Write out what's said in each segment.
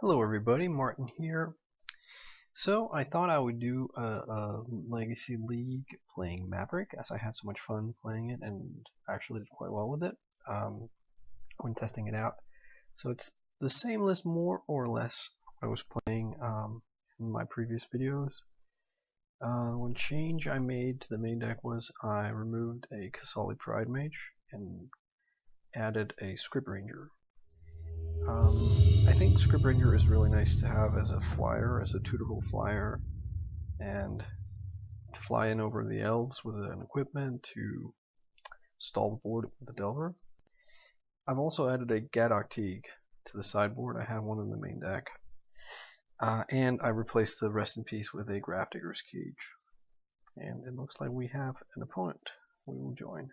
Hello everybody, Martin here. So I thought I would do a Legacy League playing Maverick, as I had so much fun playing it and actually did quite well with it when testing it out. So it's the same list more or less I was playing in my previous videos. One change I made to the main deck was I removed a Kasali Pride Mage and added a Script Ranger. I think Script Ranger is really nice to have as a flyer, as a tutorable flyer, and to fly in over the elves with an equipment to stall the board with the Delver. I've also added a Gadok Teague to the sideboard. I have one in the main deck. And I replaced the Rest in Peace with a Grafdigger's Cage. And it looks like we have an opponent we will join.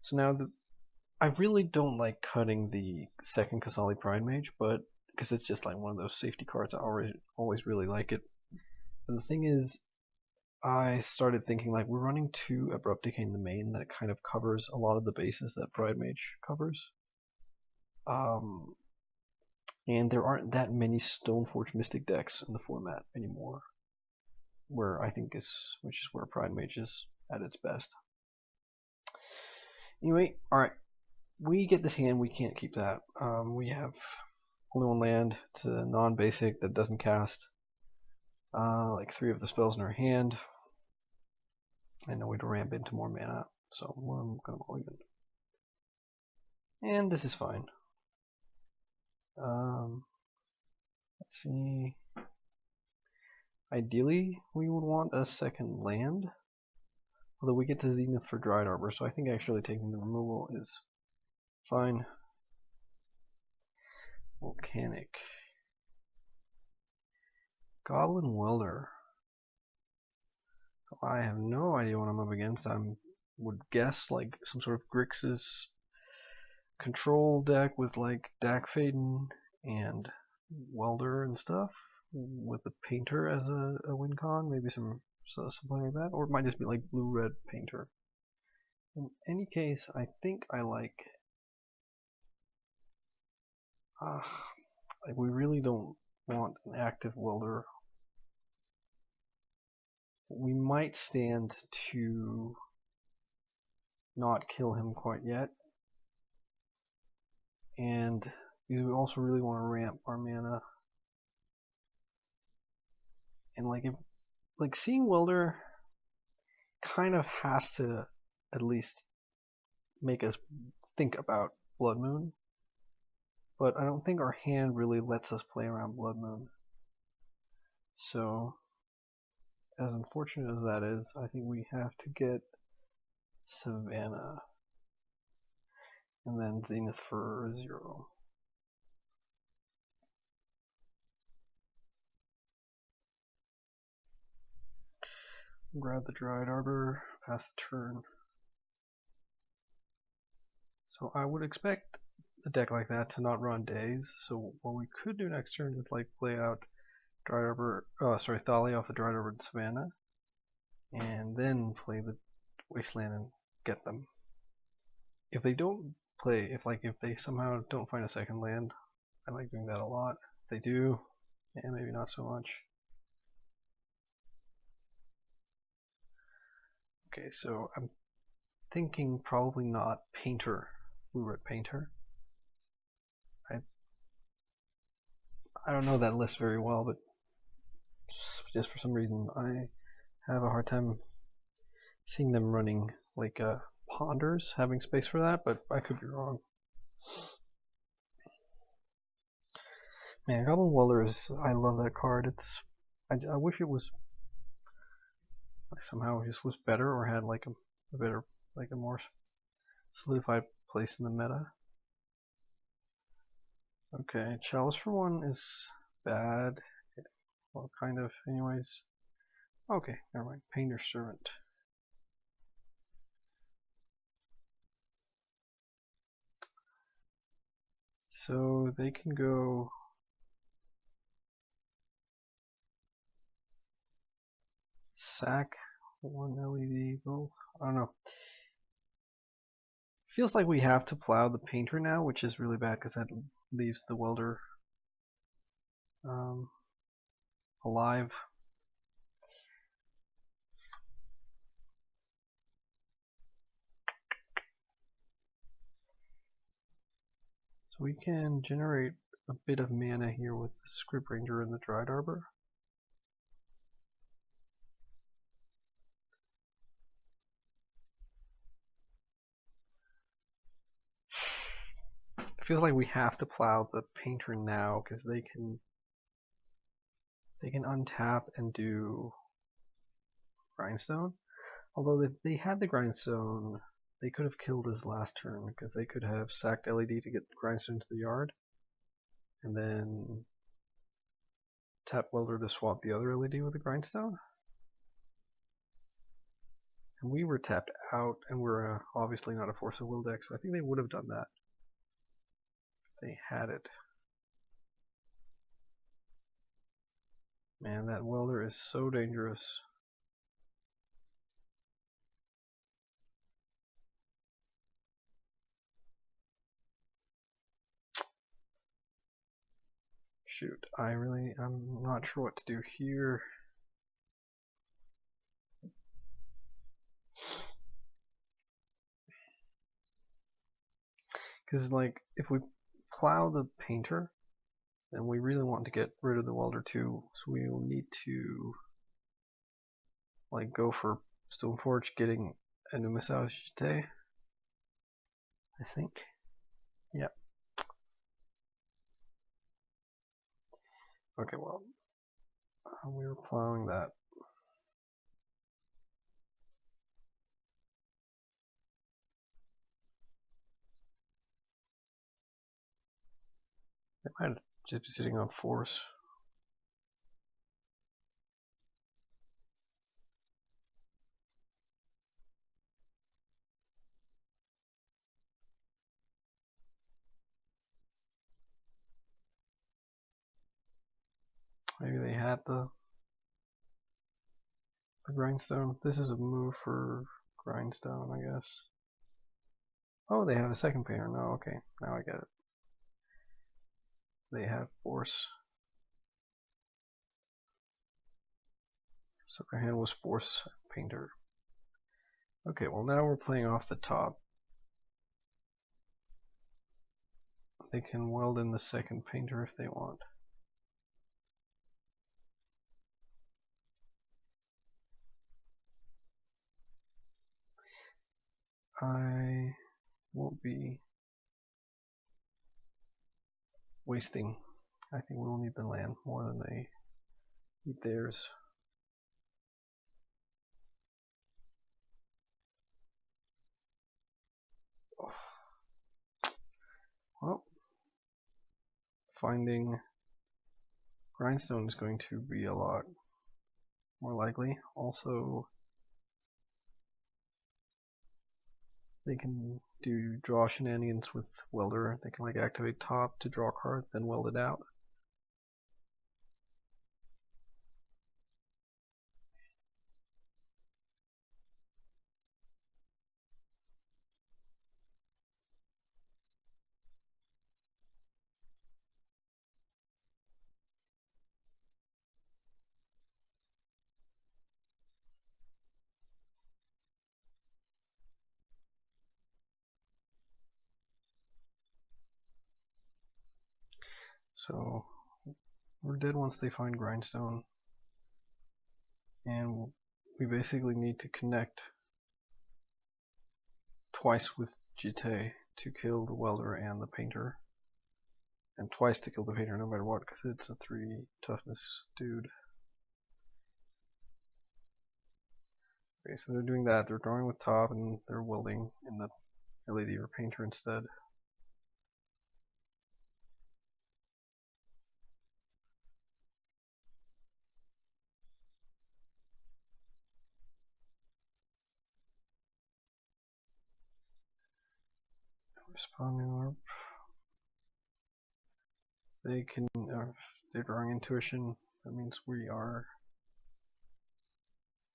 So now I really don't like cutting the second Kasali Pride Mage, but because it's just like one of those safety cards, I always really like it. But the thing is, I started thinking like we're running 2 Abrupt Decay in the main that kind of covers a lot of the bases that Pride Mage covers. And there aren't that many Stoneforge Mystic decks in the format anymore, which is where Pride Mage is at its best. Anyway, alright. We get this hand, we can't keep that. We have only 1 land. It's a non-basic that doesn't cast like 3 of the spells in our hand. I know we'd ramp into more mana, so I'm going to mulligan. And this is fine. Let's see. Ideally, we would want a second land, although we get to Zenith for Dried Arbor, so I think actually taking the removal is fine. Volcanic. Goblin Welder. I have no idea what I'm up against. I would guess like some sort of Grixis control deck with like Dak Faden and Welder and stuff, with a Painter as a win con, maybe something like that, or it might just be like blue-red Painter. In any case, I think I like we really don't want an active Welder. We might stand to not kill him quite yet, and we also really want to ramp our mana. And like seeing Welder kind of has to at least make us think about Blood Moon, but I don't think our hand really lets us play around Blood Moon. So, as unfortunate as that is, I think we have to get Savannah and then Zenith for 0. Grab the Dried Arbor, pass the turn. So I would expect a deck like that to not run days, so what we could do next turn is like play out Dried Arbor, Thalia off the Dried Arbor and Savannah, and then play the Wasteland and get them. If they don't play, if they somehow don't find a second land, I like doing that a lot. If they do, yeah, maybe not so much. Okay, so I'm thinking probably not Painter, blue-red Painter. I don't know that list very well, but just for some reason I have a hard time seeing them running like Ponders, having space for that, but I could be wrong. Man, Goblin Welder I love that card. I wish it was somehow just was better or had like a more solidified place in the meta. Okay, Chalice for 1 is bad. Well, kind of, anyways. Okay, never mind. Painter's Servant. So they can go sack 1 LED both. I don't know. Feels like we have to plow the Painter now, which is really bad because that leaves the Welder alive. So we can generate a bit of mana here with the Script Ranger and the Dried Arbor. It feels like we have to plow the Painter now because they can untap and do Grindstone. Although if they had the Grindstone, they could have killed his last turn because they could have sacked LED to get the Grindstone to the yard, and then tap Welder to swap the other LED with the Grindstone. And we were tapped out, and we're obviously not a Force of Will deck, so I think they would have done that if they had it. Man, that Welder is so dangerous. Shoot, I'm not sure what to do here. Because, like, if we plow the Painter, then we really want to get rid of the Welder too, so we will need to, like, go for Stoneforge getting a Numisau today. I think. Yep. Okay, well, we were plowing that. They might just be sitting on Force. Maybe they had the Grindstone. This is a move for Grindstone, I guess. Oh, they have a second Painter. No, okay. Now I get it. They have Force. So their hand was Force Painter. Okay, well now we're playing off the top. They can weld in the second Painter if they want. I won't be wasting. I think we'll need the land more than they need theirs. Oh. Well, finding Grindstone is going to be a lot more likely. Also, they can do draw shenanigans with Welder. They can like activate top to draw a card, then weld it out. So we're dead once they find Grindstone, and we basically need to connect twice with Jite to kill the Welder and the Painter, and twice to kill the Painter no matter what, because it's a 3 toughness dude. Okay, so they're doing that. They're drawing with top and they're welding in the LED or Painter instead. Responding orb. They can, they're drawing intuition. That means we are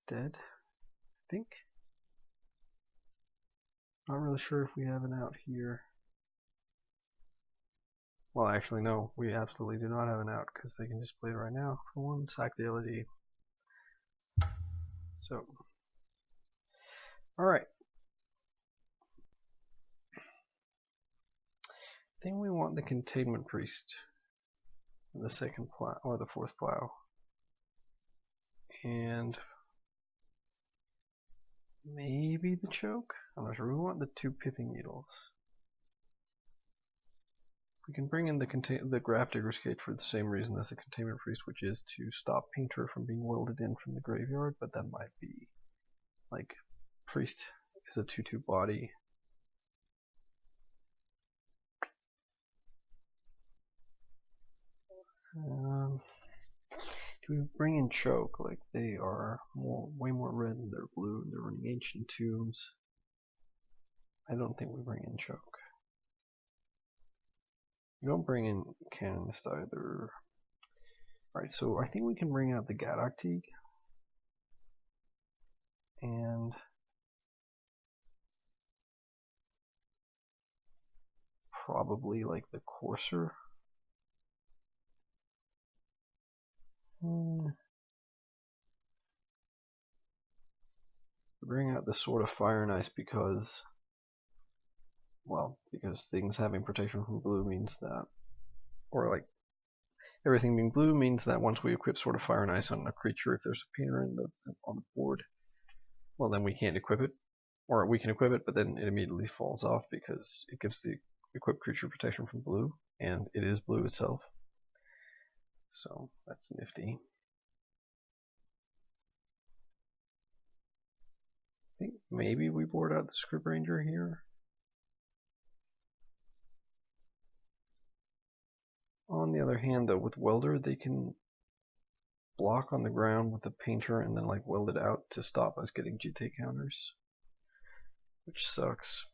dead, I think. Not really sure if we have an out here. Well, actually, no, we absolutely do not have an out because they can just play it right now for one, sack the LED. So, alright. I think we want the Containment Priest in the second plow, or the fourth plow. And maybe the choke? I'm not sure. We want the 2 Pithing Needles. We can bring in the Grafdigger's Cage for the same reason as the Containment Priest, which is to stop Painter from being welded in from the graveyard, but that might be, like, Priest is a 2/2 body. Do we bring in Choke? Like, they are way more red than they're blue, and they're running Ancient Tombs. I don't think we bring in Choke. We don't bring in Canonist either. Alright, so I think we can bring out the Gadok Teague. And probably like the Courser. Bring out the Sword of Fire and Ice because, well, because things having protection from blue means that, or like everything being blue means that once we equip Sword of Fire and Ice on a creature, if there's a painter on the board, well then we can't equip it, or we can equip it, but then it immediately falls off because it gives the equipped creature protection from blue, and it is blue itself. So that's nifty. I think maybe we board out the Script Ranger here. On the other hand, though, with Welder, they can block on the ground with the Painter and then like weld it out to stop us getting GT counters, which sucks.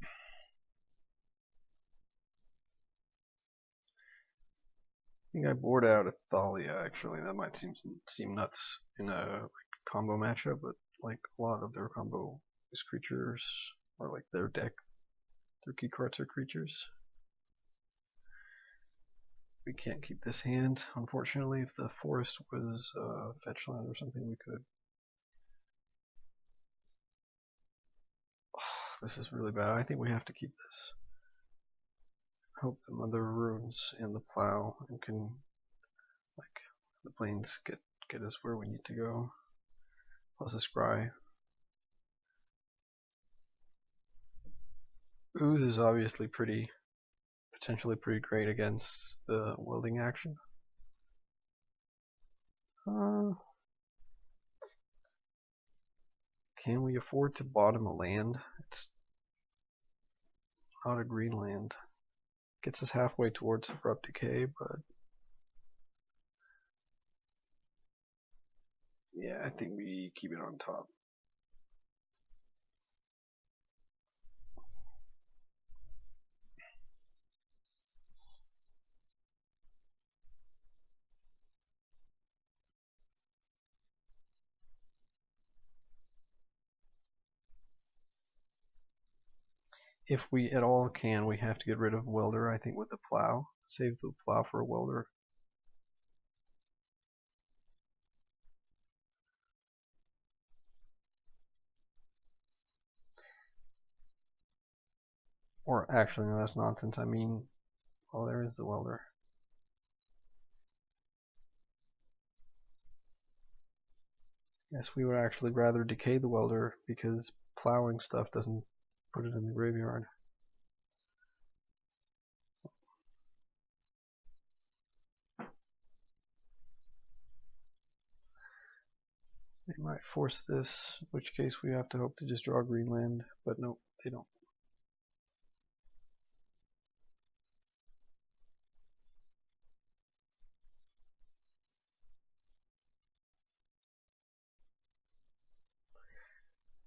I think I board out a Thalia actually. That might seem nuts in a combo matchup, but like a lot of their combo is creatures, or like their deck, their key cards are creatures. We can't keep this hand, unfortunately. If the forest was fetch land or something, we could. This is really bad. I think we have to keep this. Hope the Mother Runes and the Plow and can, like, the planes get us where we need to go. Plus a Scry. Ooze is obviously potentially pretty great against the welding action. Can we afford to bottom a land? It's not a green land. Gets us halfway towards Abrupt Decay, but yeah, I think we keep it on top. If we at all can, we have to get rid of Welder, I think, with the Plow. Save the Plow for a Welder. Or actually, no, that's nonsense. I mean, well, there is the Welder. Yes, we would actually rather decay the Welder because plowing stuff doesn't put it in the graveyard. They might force this, in which case we have to hope to just draw Greenland, but no, they don't.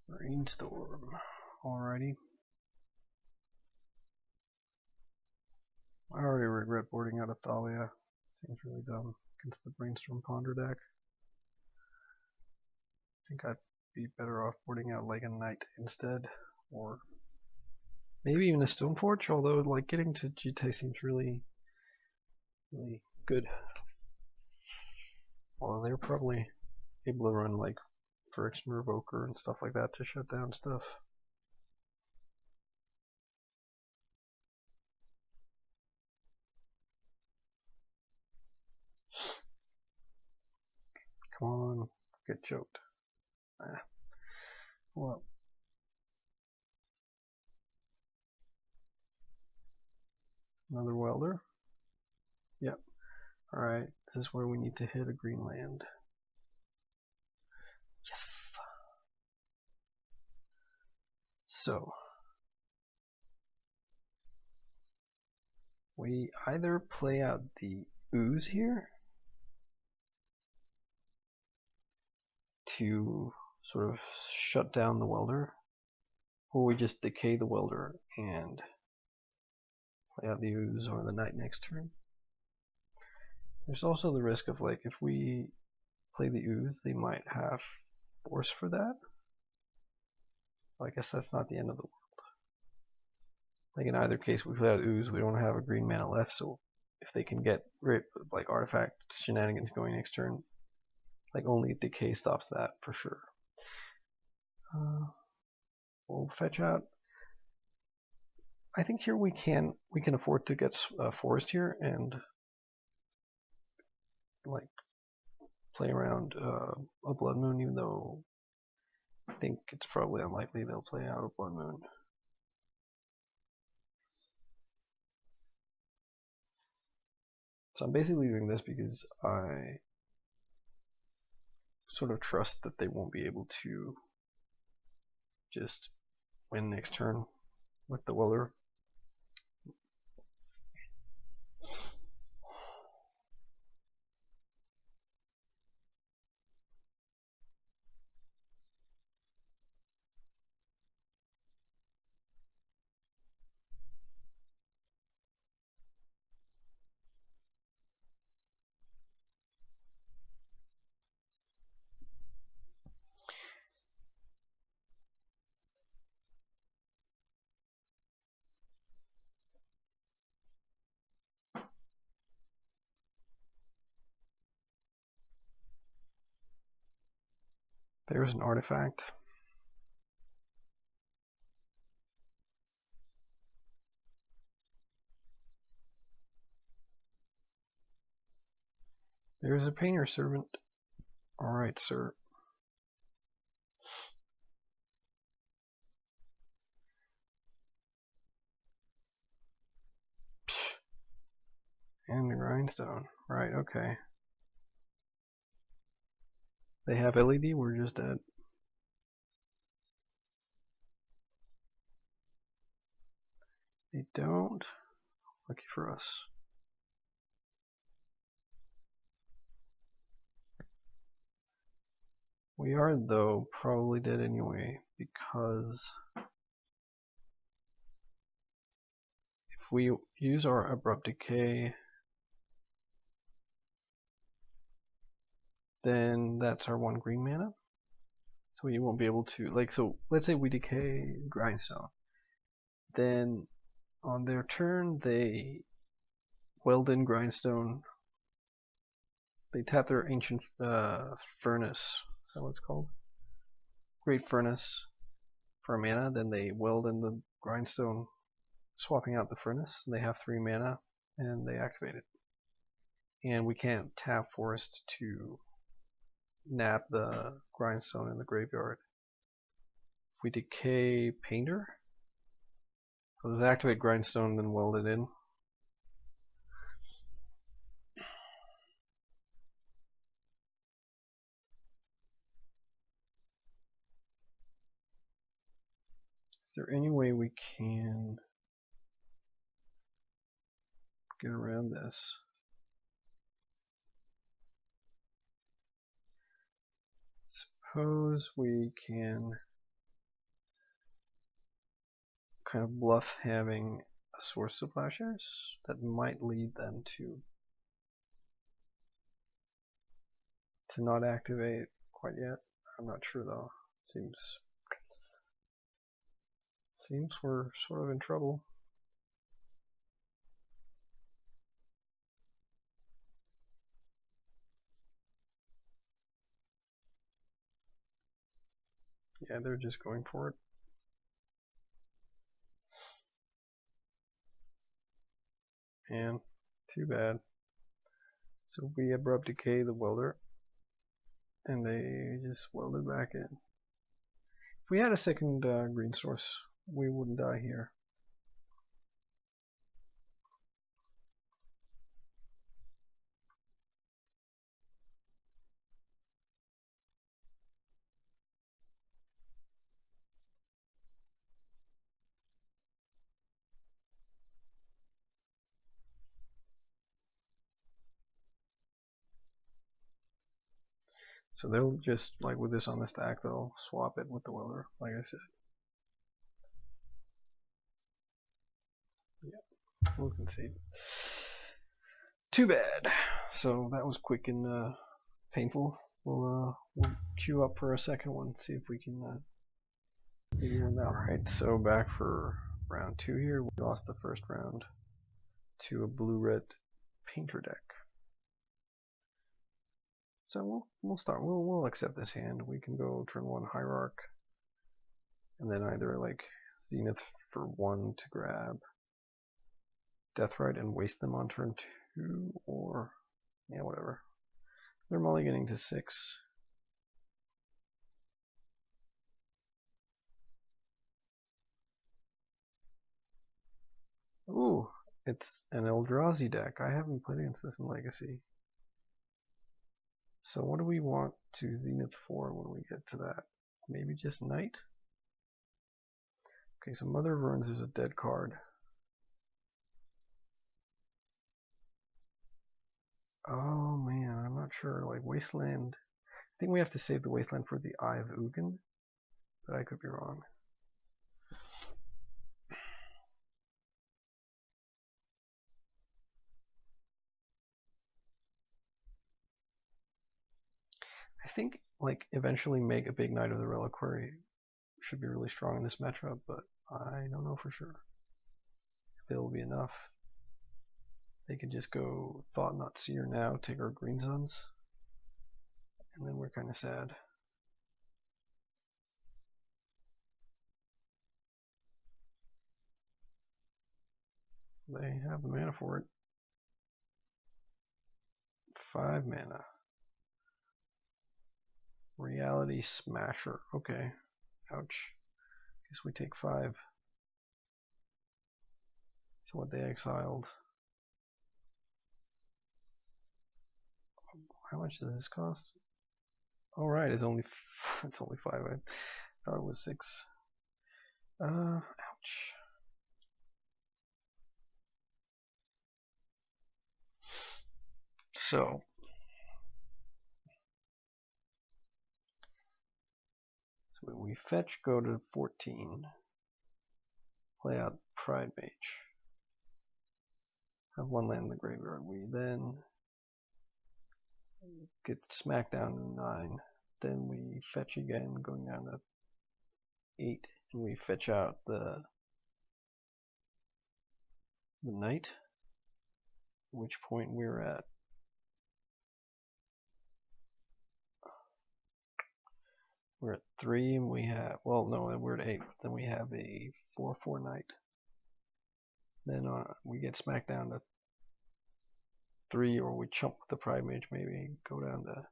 Brainstorm. Alrighty. I already regret boarding out of Thalia. Seems really dumb against the Brainstorm Ponder deck. I think I'd be better off boarding out like a Knight instead, or Maybe even a Stoneforge, although like getting to GT seems really good. Well, they're probably able to run like Friction Revoker and stuff like that to shut down stuff. Come on, get choked. Ah. Well, another welder. Yep. Alright, this is where we need to hit a green land. Yes! So, we either play out the ooze here to sort of shut down the welder, or we just decay the welder and play out the ooze or the knight next turn. There's also the risk of like if we play the ooze, they might have force for that. Well, I guess that's not the end of the world. Like in either case, we play out ooze, we don't have a green mana left, so if they can get rid of like artifact shenanigans going next turn, like only decay stops that for sure. We'll fetch out. I think here we can afford to get forest here and like play around a blood moon, even though I think it's probably unlikely they'll play out a blood moon. So I'm basically doing this because I sort of trust that they won't be able to just win next turn with the welder. There's an artifact. There's a painter servant. Alright, sir. And the grindstone. Right, okay. They have LED, we're just dead. They don't. Lucky for us. We are, though, probably dead anyway, because if we use our Abrupt Decay, then that's our one green mana. So we won't be able to, like, so let's say we decay Grindstone. Then on their turn, they weld in Grindstone. They tap their Ancient Furnace. Is that what it's called? Great Furnace for a mana. Then they weld in the Grindstone, swapping out the Furnace. And they have 3 mana, and they activate it. And we can't tap Forest to nab the Grindstone in the graveyard. If we decay Painter, so just activate Grindstone, then weld it in. Is there any way we can get around this? Suppose we can kind of bluff having a source of plowshares that might lead them to not activate quite yet. I'm not sure though. Seems Seems we're sort of in trouble. Yeah, they're just going for it. And too bad. So we abrupt decay the welder, and they just welded back in. If we had a second green source, we wouldn't die here. So they'll just, like with this on the stack, they'll swap it with the welder, like I said. Yeah, we'll concede. Too bad. So that was quick and painful. We'll queue up for a second one, see if we can maybe win that. Alright, so back for round 2 here. We lost the first round to a blue-red painter deck. So we'll start. We'll accept this hand. We can go turn 1 Hierarch, and then either like Zenith for 1 to grab Deathrite and waste them on turn 2, or yeah, whatever. They're mulliganing to 6. Ooh, it's an Eldrazi deck. I haven't played against this in Legacy. So what do we want to Zenith for when we get to that? Maybe just Knight? Okay, so Mother of Ruins is a dead card. Oh man, I'm not sure. Like Wasteland, I think we have to save the Wasteland for the Eye of Ugin, but I could be wrong. I think like eventually make a big Knight of the Reliquary should be really strong in this matchup, but I don't know for sure if it'll be enough. They could just go Thought Not Seer now, take our Green Suns, and then we're kind of sad. They have the mana for it. 5 mana. Reality Smasher. Okay. Ouch. Guess we take 5. So what they exiled. How much does this cost? Oh right, it's only 5. I thought it was 6. Ouch. So when we fetch, go to 14. Play out Pride Mage. Have 1 land in the graveyard. We then get smacked down to 9. Then we fetch again, going down to 8, and we fetch out the Knight. At which point we're at We're at 3, and we have, well, no, we're at 8. Then we have a 4/4 Knight. Then we get smacked down to 3, or we chump the Pride Mage, maybe go down to,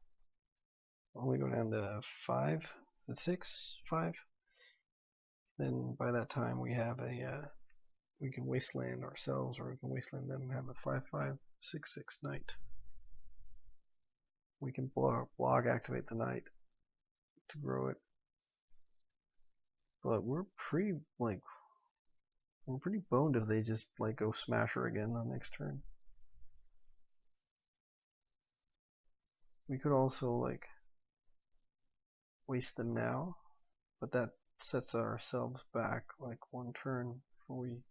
only go down to 5, 6, 5. Then by that time we have a, we can wasteland ourselves, or we can wasteland them and have a 5/5, 6/6 Knight. We can blog activate the Knight to grow it. But we're pretty boned if they just like go Smasher again on next turn. We could also like waste them now, but that sets ourselves back like 1 turn before we,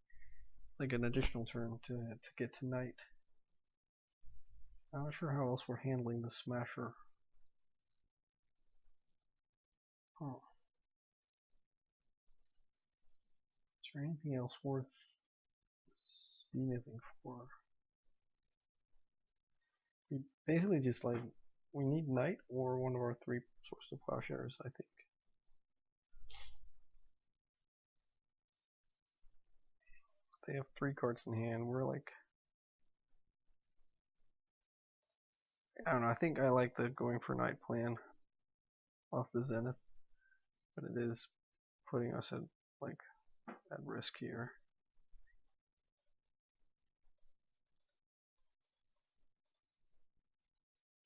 like an additional turn to get to Knight. I'm not sure how else we're handling the Smasher. Oh. there anything else worth anything for? We basically just like, we need Knight or one of our 3 Source of Plowshares, I think. They have 3 cards in hand. We're like, I don't know, I think I like the going for Knight plan off the Zenith, but it is putting us at like at risk here.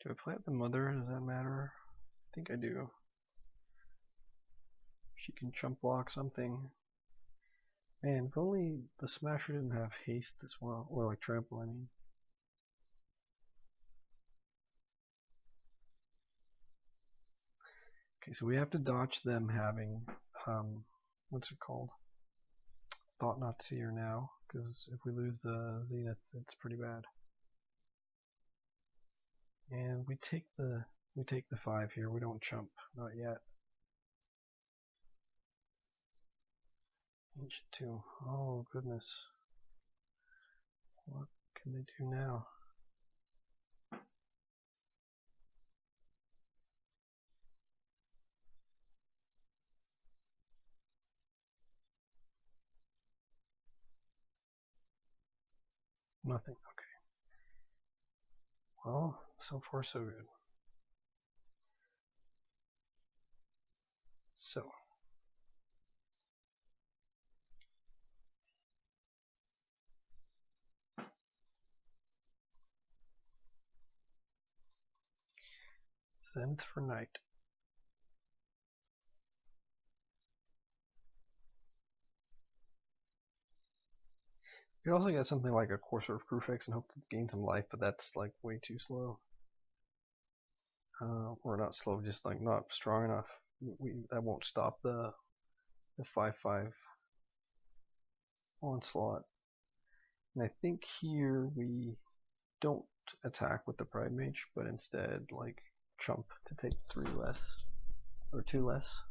Do I play at the Mother? Does that matter? I think I do. She can chump block something. Man, if only the Smasher didn't have haste as well, or like trample, I mean. Okay, so we have to dodge them having, what's it called? Thought Not to Seer now, because if we lose the Zenith, it's pretty bad. And we take the 5 here. We don't chump, not yet. Ancient 2. Oh goodness. What can they do now? Nothing. Okay. Well, so far so good. So. Zenith for Knight. You could also get something like a Courser of Crufix and hope to gain some life, but that's like way too slow. Or not slow, just like not strong enough. That won't stop the 5/5 onslaught. And I think here we don't attack with the Pride Mage, but instead like chump to take 3 less or 2 less.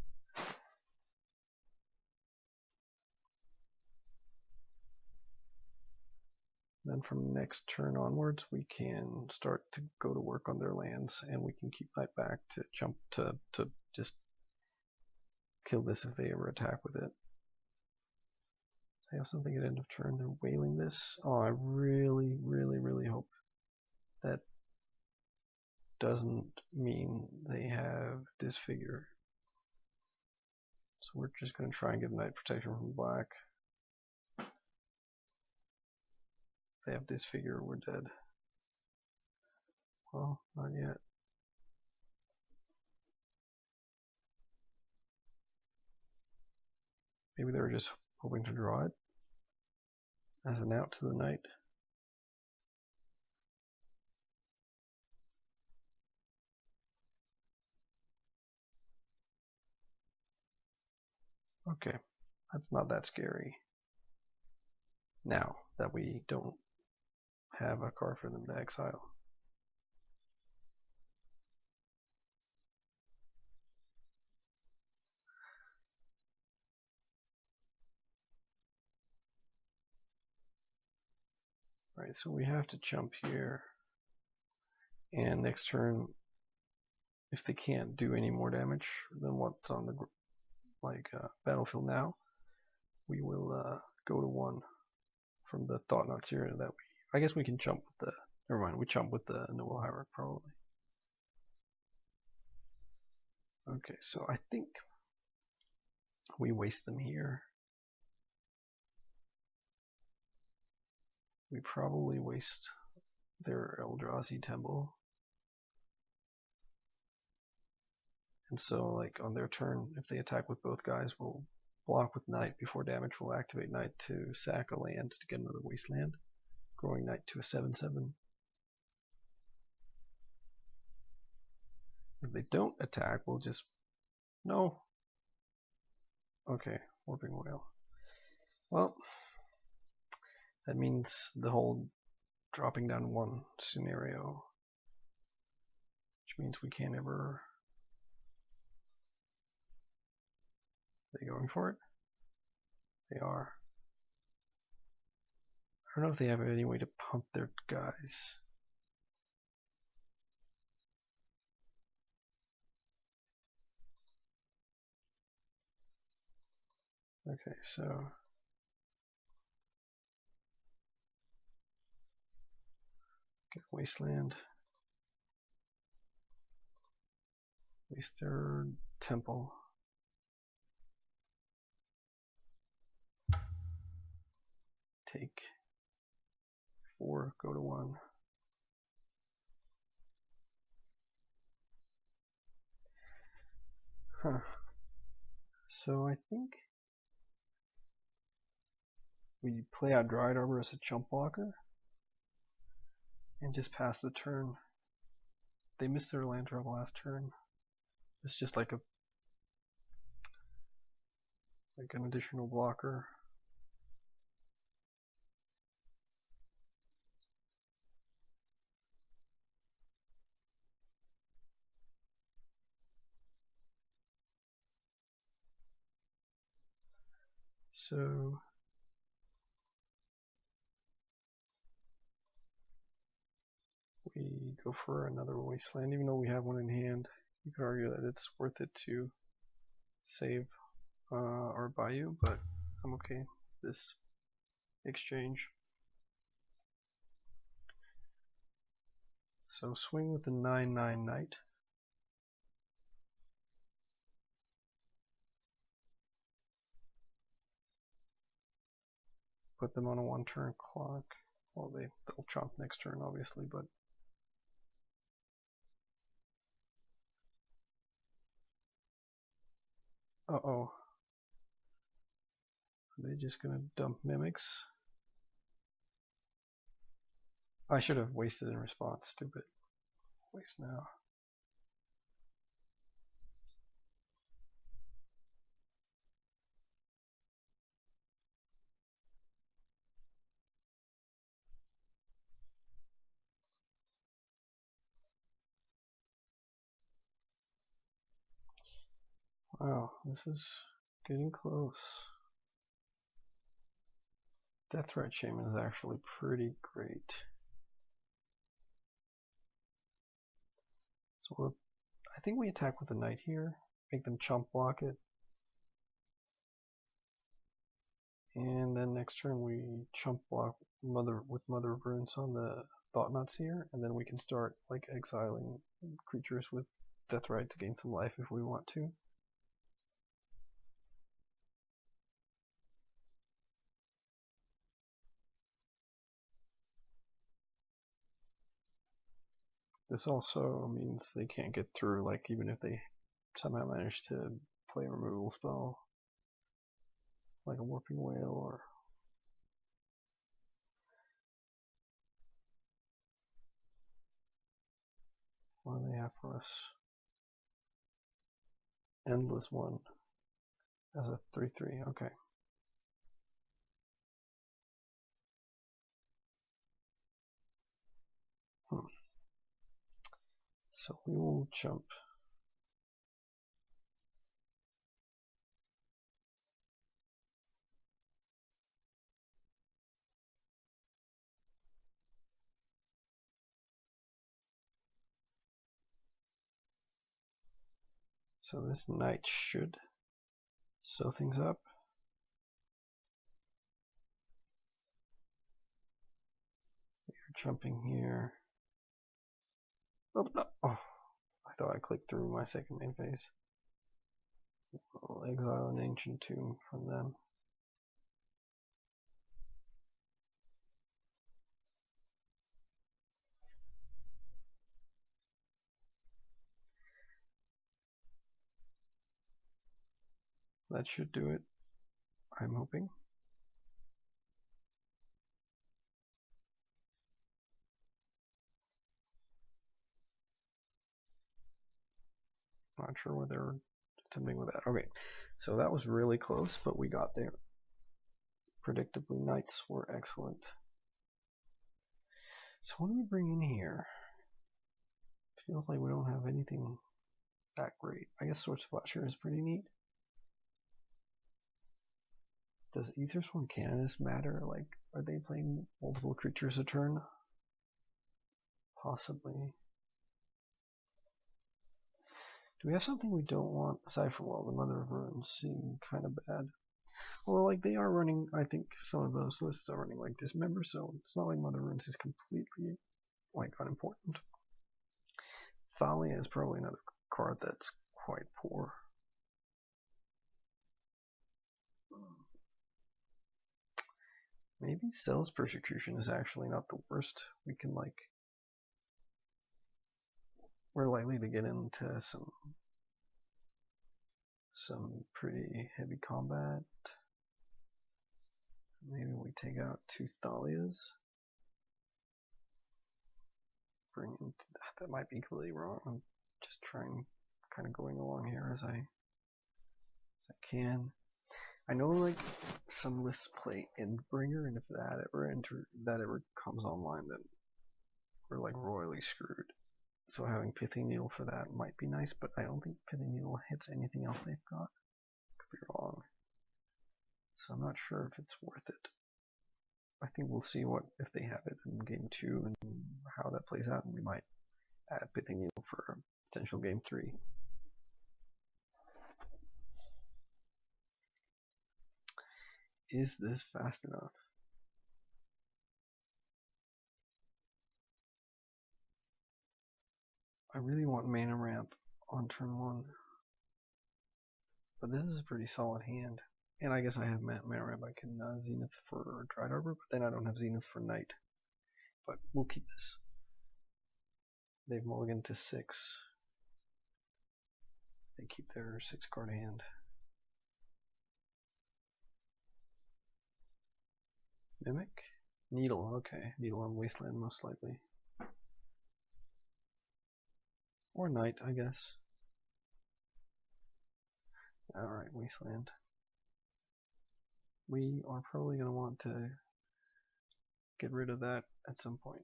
Then from next turn onwards, we can start to go to work on their lands, and we can keep Knight back to jump to just kill this if they ever attack with it. I have something at end of turn. They're wailing this. Oh, I really, really, really hope that doesn't mean they have Disfigure. So we're just going to try and get Knight protection from black. If they have Disfigure, we're dead. Well, not yet. Maybe they were just hoping to draw it as an out to the Knight. Okay, that's not that scary. Now that we don't have a card for them to exile. Right, so we have to jump here. And next turn, if they can't do any more damage than what's on the battlefield now, we will go to 1 from the Thought Not Seer that we. I guess we can jump with the. Never mind, we jump with the Noble Hierarch probably. Okay, so I think we waste them here. We probably waste their Eldrazi Temple. And so, like, on their turn, if they attack with both guys, we'll block with Knight. Before damage, we'll activate Knight to sack a land to get another Wasteland, growing Knight to a 7/7. If they don't attack, we'll just... No! Okay, Warping Whale. Well, that means the whole dropping down 1 scenario, which means we can't ever... Are they going for it? They are. I don't know if they have any way to pump their guys. Okay, so get Wasteland. Waste their temple. Take 4, go to 1. Huh. So I think we play out Dried Arbor as a chump blocker and just pass the turn. They missed their land drop last turn. It's just like an additional blocker. So we go for another Wasteland, even though we have one in hand. You could argue that it's worth it to save our Bayou, but I'm okay with this exchange. So swing with the 9/9 Knight. Put them on a 1-turn clock. Well, they'll chomp next turn, obviously, but uh-oh. Are they just gonna dump Mimics? I should have wasted in response, stupid. Waste now. Wow, this is getting close. Deathrat Shaman is actually pretty great. So I think we attack with the Knight here, make them chump block it, and then next turn we chump block with Mother of Runes on the Thought Nuts here, and then we can start like exiling creatures with Deathrite to gain some life if we want to. This also means they can't get through, like even if they somehow manage to play a removal spell, like a Warping Whale or what do they have for us? Endless One as a 3/3. Okay. So we will jump. So this Knight should sew things up. You're jumping here. Oh, no. Oh, I thought I clicked through my second main phase. I'll exile an Ancient Tomb from them. That should do it, I'm hoping. Not sure what they were attempting with that. Okay, so that was really close, but we got there. Predictably, Knights were excellent. So what do we bring in here? Feels like we don't have anything that great. I guess Sword Splasher is pretty neat. Does Aethersworn Canonist matter? Like, are they playing multiple creatures a turn? Possibly. Do we have something we don't want aside from, well, the Mother of Runes seem kind of bad? Well, like, they are running, I think some of those lists are running like Dismember, so it's not like Mother of Runes is completely, like, unimportant. Thalia is probably another card that's quite poor. Maybe Cell's Persecution is actually not the worst. We can, like, we're likely to get into some pretty heavy combat. Maybe we take out 2 Thalias. Bring in, that might be completely wrong. I'm just trying, kind of going along here as I can. I know, like, some lists play Endbringer, and if that ever comes online, then we're like royally screwed. So having Pithing Needle for that might be nice, but I don't think Pithing Needle hits anything else they've got. Could be wrong. So I'm not sure if it's worth it. I think we'll see what if they have it in game 2 and how that plays out, and we might add Pithing Needle for potential game 3. Is this fast enough? I really want mana ramp on turn 1. But this is a pretty solid hand. And I guess I have mana ramp. I can Zenith for Dried Arbor, but then I don't have Zenith for Night. But we'll keep this. They've mulliganed to 6. They keep their 6 card hand. Mimic? Needle, okay. Needle on Wasteland most likely. Or Night, I guess. Alright, Wasteland. We are probably going to want to get rid of that at some point.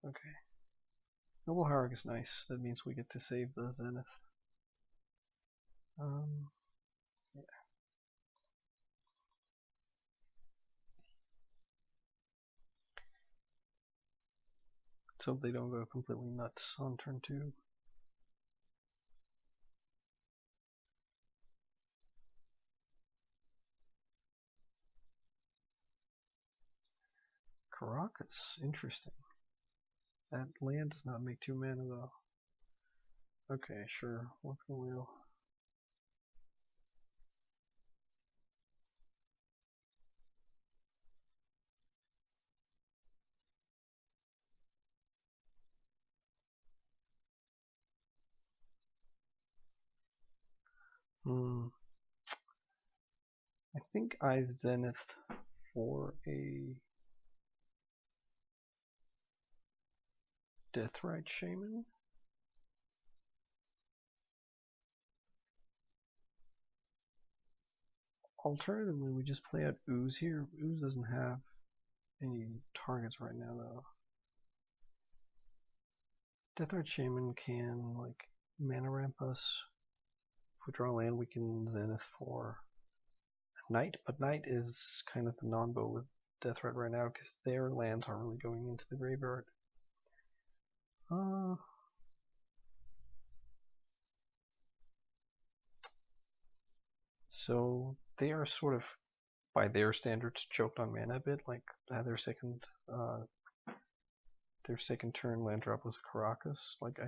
Okay. Noble Hierarch is nice. That means we get to save the Zenith. Yeah. Let's hope they don't go completely nuts on turn 2. Caracas, interesting. That land does not make 2 mana though. Okay, sure, work the wheel. I think I Zenith for a Deathrite Shaman. Alternatively, we just play out Ooze here. Ooze doesn't have any targets right now, though. Deathrite Shaman can, like, mana ramp us. If we draw land, we can Zenith for Night, but Night is kind of the non-bow with Deathrite right now because their lands aren't really going into the graveyard. So they are sort of, by their standards, choked on mana a bit. Like their second turn land drop was a Caracas. Like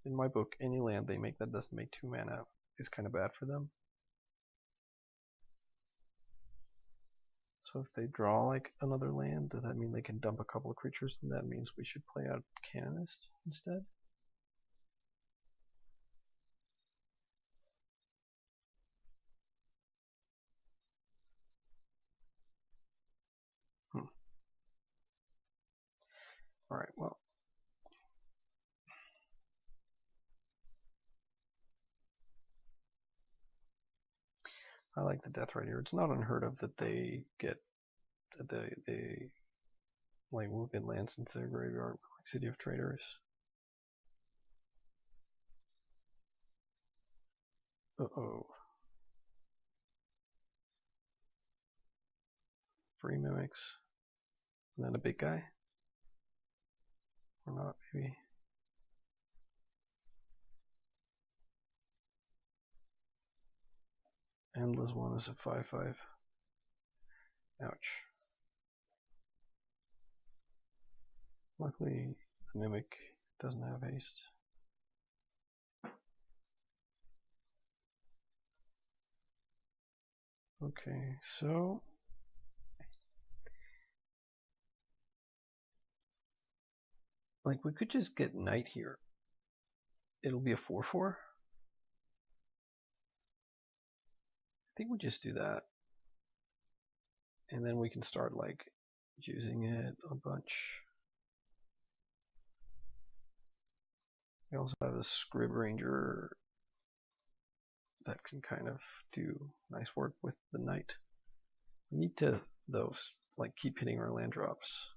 in my book, any land they make that doesn't make 2 mana is kind of bad for them. So if they draw like another land, does that mean they can dump a couple of creatures? And that means we should play out Canonist instead. Alright, well. I like the Death right here. It's not unheard of that they get they like will get lands into their graveyard, like City of Traders. Uh-oh. 3 mimics. And then a big guy? Or not, maybe. Endless one is a 5/5. Ouch. Luckily, the mimic doesn't have haste. Okay, so like we could just get knight here. It'll be a 4/4. I think we just do that. And then we can start like using it a bunch. We also have a Scrib Ranger that can kind of do nice work with the knight. We need to, though, like keep hitting our land drops.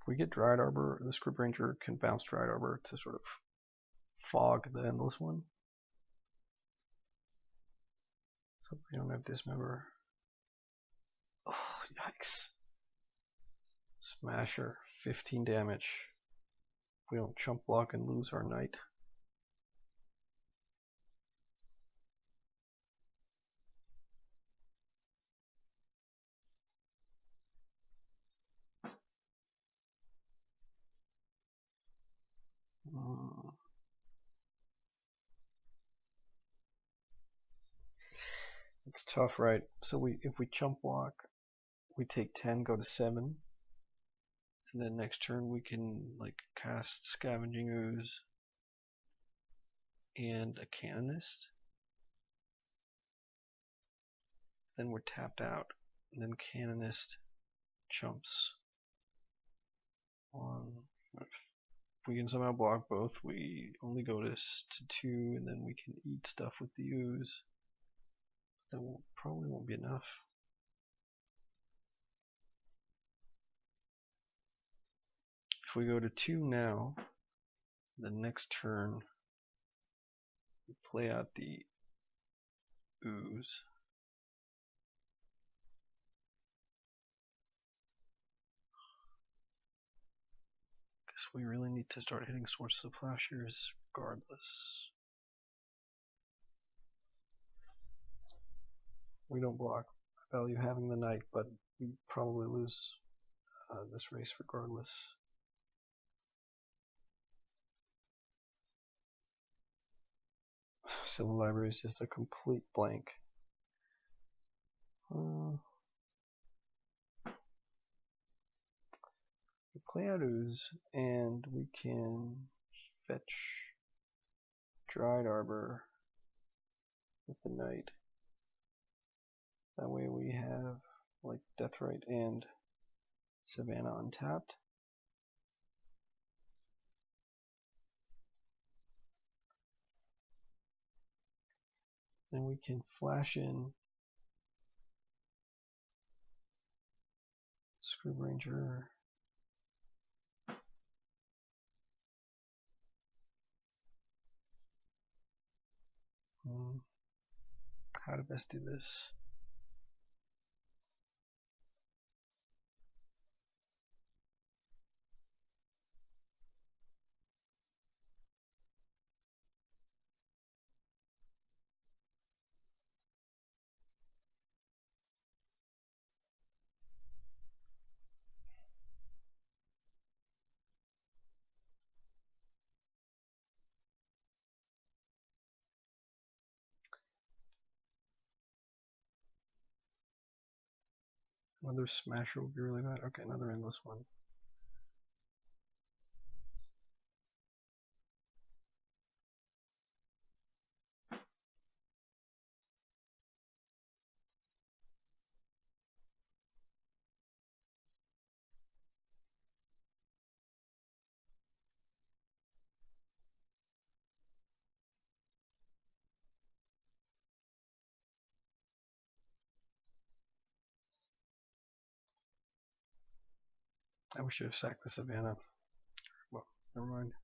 If we get Dryad Arbor, the Scrib Ranger can bounce Dryad Arbor to sort of fog the Endless one. So we don't have Dismember. Oh, yikes. Smasher, 15 damage. We don't chump block and lose our knight. It's tough, right? So if we chump block, we take 10, go to 7, and then next turn we can like cast Scavenging Ooze and a Canonist. Then we're tapped out, and then Canonist chumps on. If we can somehow block both, we only go to 2, and then we can eat stuff with the ooze. That probably won't be enough. If we go to 2 now, the next turn we play out the ooze. Guess we really need to start hitting Source of Plowshares regardless. We don't block. I value having the knight, but we probably lose this race regardless. Civil Library is just a complete blank. We play out ooze, and we can fetch Dried Arbor with the knight. That way we have like Deathrite and Savannah untapped. Then we can flash in Scrib Ranger. How to best do this? Another Smasher would be really bad. Okay, another Endless one. we should have sacked the Savannah. Well, never mind.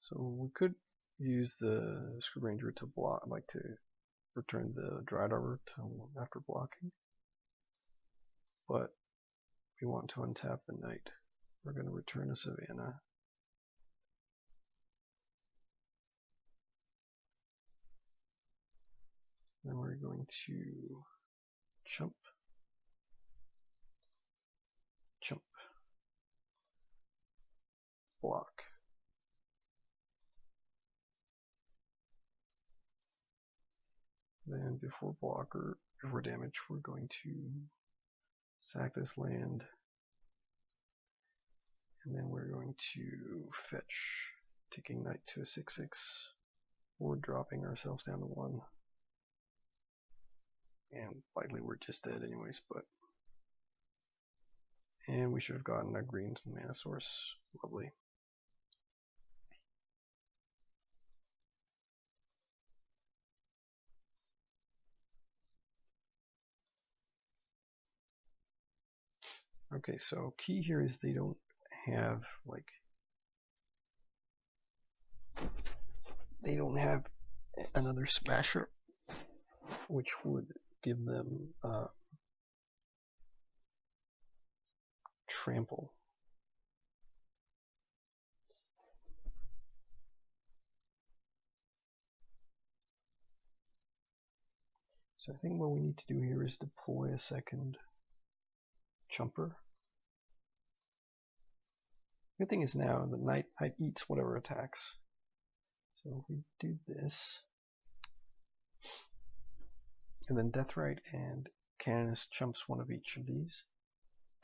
So we could use the Screw Ranger to block, like to return the Dried Arbor after blocking, but we want to untap the Knight. We're going to return a Savannah. Then we're going to chump, chump, block. Then before damage, we're going to sack this land, and then we're going to fetch, taking Knight to a 6/6, or dropping ourselves down to 1. And likely we're just dead anyways, and we should have gotten a green mana source. Lovely. Okay, so key here is they don't have another smasher, which would give them trample. So I think what we need to do here is deploy a second chumper. Good thing is now the Knight eats whatever attacks. So if we do this, and then Deathrite and Canonist chumps one of each of these.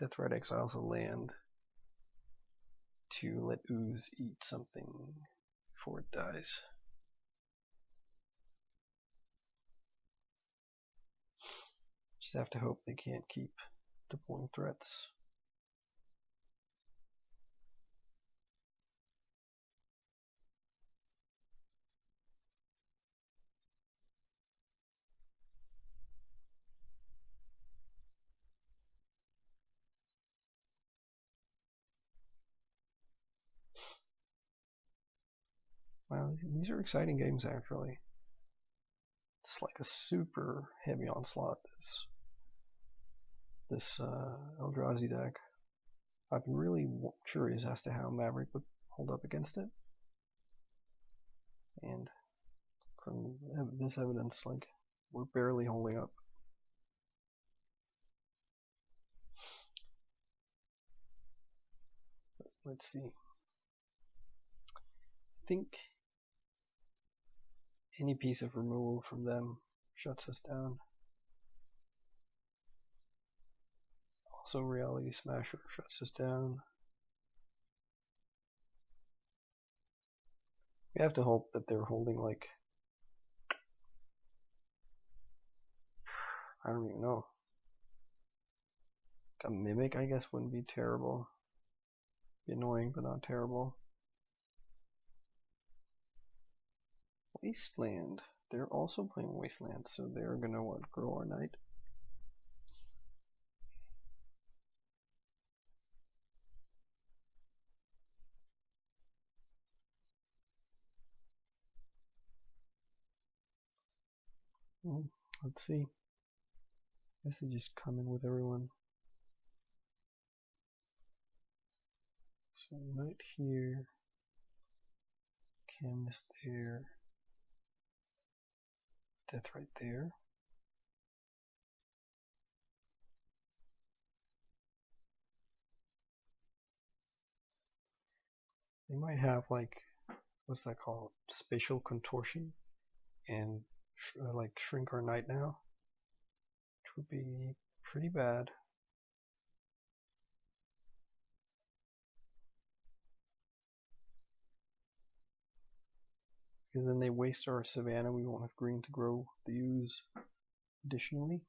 Deathrite exiles a land to let Ooze eat something before it dies. Just have to hope they can't keep deploying threats. Wow, these are exciting games actually. It's like a super heavy onslaught, this Eldrazi deck. I've been really curious as to how Maverick would hold up against it. And from this evidence, like, we're barely holding up. Let's see. I think any piece of removal from them shuts us down. Also, Reality Smasher shuts us down. We have to hope that they're holding, like, I don't even know. A Mimic, I guess, wouldn't be terrible. Be annoying, but not terrible. Wasteland. They're also playing Wasteland, so they're gonna grow our Knight. Let's see. I guess they just come in with everyone. So Knight here, Canvas there, Death right there. They might have, like, what's that called? Spatial contortion, and like shrink our Knight now, which would be pretty bad. because then they waste our savanna. We won't have green to grow the ooze additionally.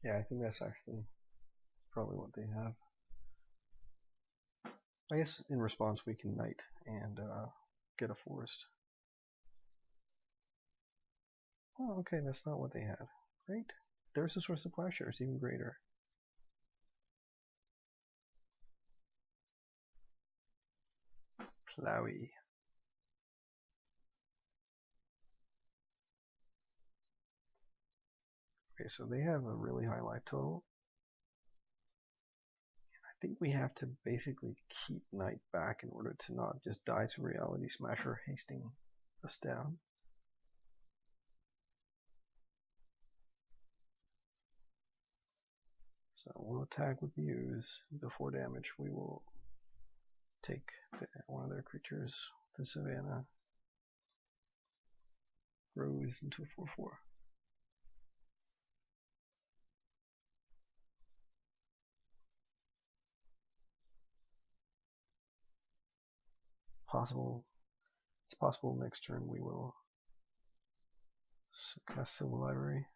Yeah, I think that's actually probably what they have. I guess in response we can knight and get a forest. Oh, okay, that's not what they had. Great. There's a source of plowshare, it's even greater. Plowy. Okay, so they have a really high life total. I think we have to basically keep Knight back in order to not just die to Reality Smasher hasting us down. So we'll attack with the ooze. Before damage, we will take one of their creatures, the Savannah, grows into a 4/4. It's possible next turn we will cast Silver Library.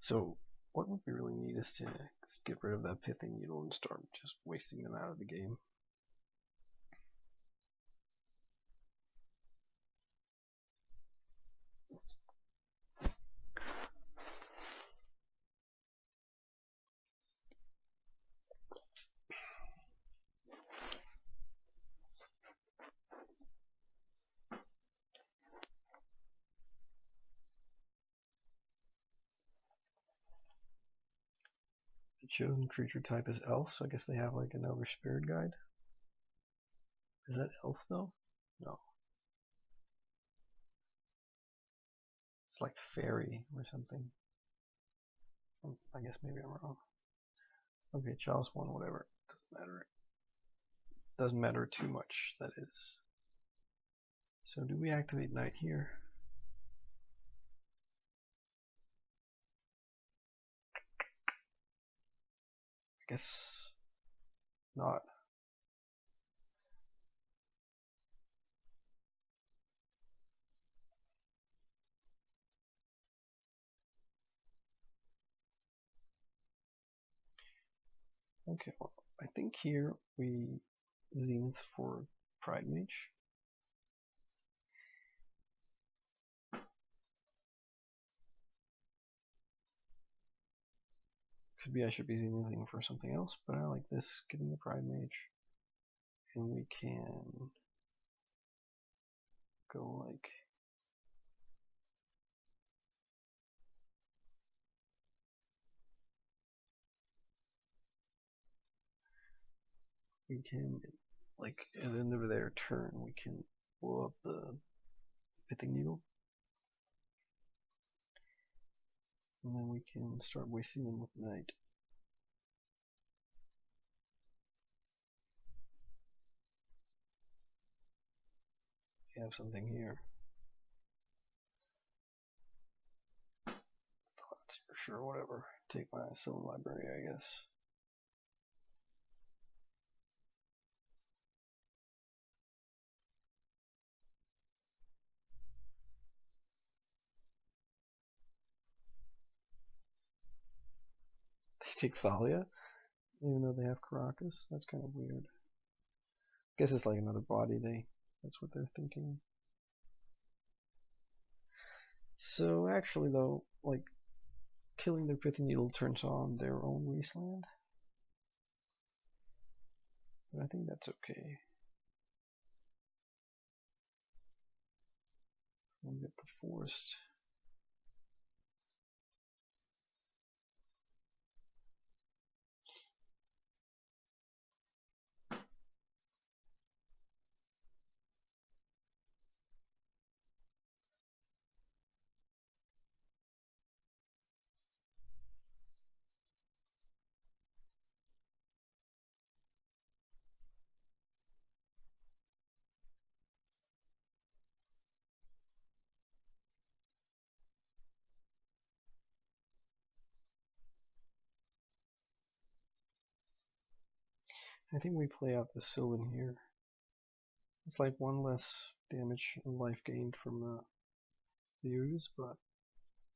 So what we really need is to get rid of that Pithing Needle and start just wasting them out of the game. The chosen creature type is elf, so I guess they have like an Elder Spirit Guide. Is that elf though? No. It's like fairy or something. I guess maybe I'm wrong. Okay, Chalice 1, whatever. Doesn't matter. Doesn't matter too much, that is. So do we activate Knight here? I guess not. Okay, well, I think here we Zenith for Pride Mage. Could be I should be Zenithing for something else, but I like this, getting the Pride Mage. And we can go like we can like at the end of their turn we can blow up the Pithing Needle. And then we can start wasting them with Knight. We have something here. Thoughts for sure, whatever. Take my Silver Library, I guess. They take Thalia, even though they have Caracas. That's kind of weird. I guess it's like another body. That's what they're thinking. So actually, though, like killing their Pithing Needle turns on their own wasteland, but I think that's okay. We'll get the forest. I think we play out the Sylvan here. It's like one less damage and life gained from the ooze, but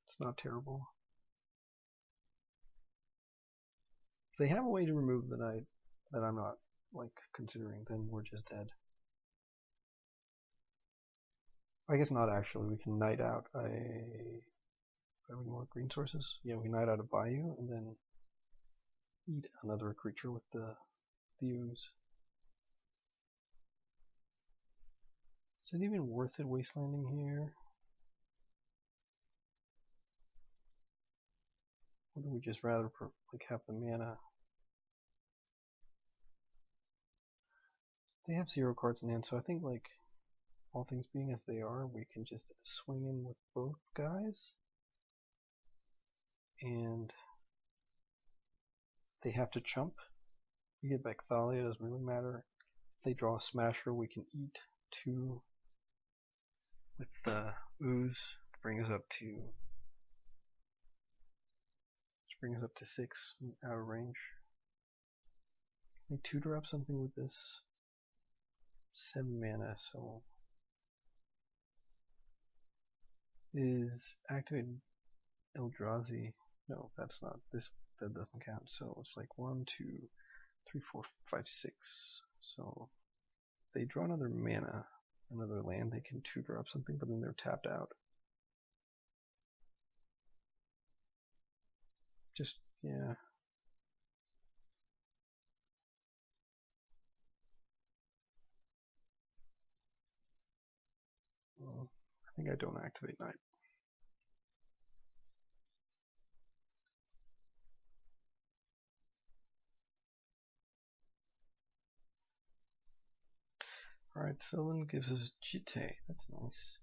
it's not terrible. If they have a way to remove the knight that I'm not like considering, then we're just dead. I guess not actually. We can knight out a. Have any more green sources? Yeah, we knight out a Bayou and then eat another creature with the ooze. Is it even worth it wastelanding here? Or do we just rather like have the mana? They have 0 cards in hand, so I think like all things being as they are, we can just swing in with both guys. And they have to chump. We get back Thalia, doesn't really matter. If they draw a Smasher, we can eat 2 with the ooze, bring us up to 6 out of range. Can we tutor up something with this 7 mana? So is activated Eldrazi? No, that's not this. That doesn't count. So it's like 1, 2, 3, 4, 5, 6. So if they draw another mana, another land, they can tutor up something, but then they're tapped out. Just, yeah. Well, I think I don't activate Knight. Alright, Sylvan gives us Jite. That's nice.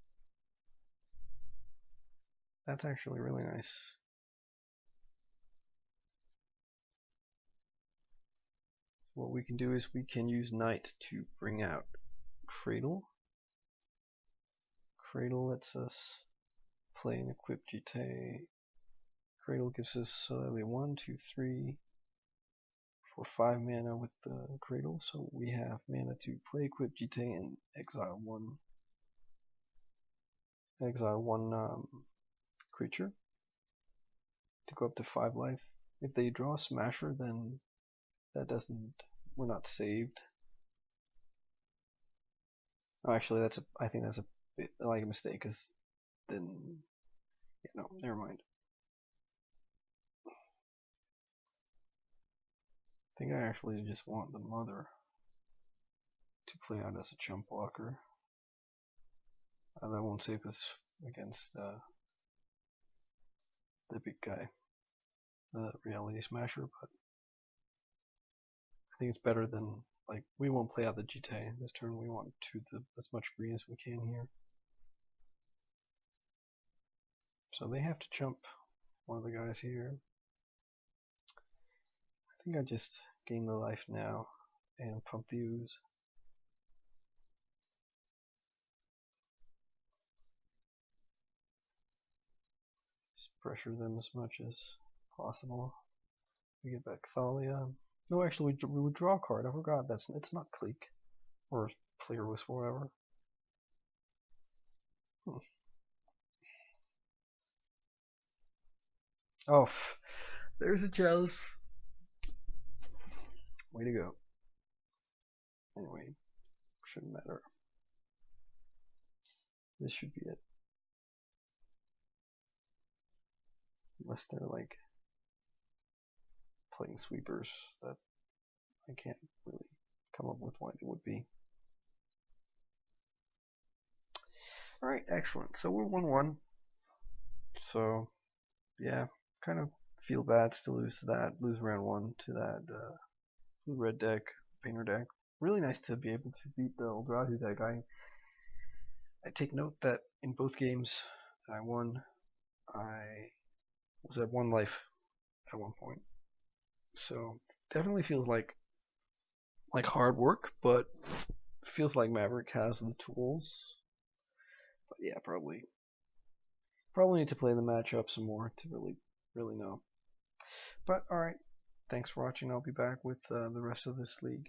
That's actually really nice. What we can do is we can use Knight to bring out Cradle. Cradle lets us play and equip Jite. Cradle gives us 1, 2, 3, 4, 5 mana with the Cradle, so we have mana to play, equip Jite, and exile one creature to go up to 5 life. If they draw a Smasher, then that doesn't. We're not saved. Oh, actually, I think that's a bit like a mistake, because then, yeah, no, never mind. I think I actually just want the mother to play out as a chump blocker. That won't save us against the big guy, the Reality Smasher, but I think it's better than, like, we won't play out the Jite this turn. We want as much green as we can here. So they have to chump one of the guys here. I think I just gain the life now and pump the ooze. Just pressure them as much as possible. We get back Thalia. No, actually, we would draw a card. I forgot. It's not Clique or Player Wisp or whatever. Oh, there's a chalice. Way to go. Anyway, shouldn't matter. This should be it. Unless they're like playing sweepers that I can't really come up with what it would be. Alright, excellent. So we're 1-1. So, yeah, kind of feel bad to lose to that, lose round 1 to that blue red deck, painter deck. Really nice to be able to beat the Eldrazi deck. I take note that in both games that I won, I was at 1 life at one point. So definitely feels like hard work, but feels like Maverick has the tools. But yeah, probably need to play the matchup some more to really know. But alright, thanks for watching. I'll be back with the rest of this league.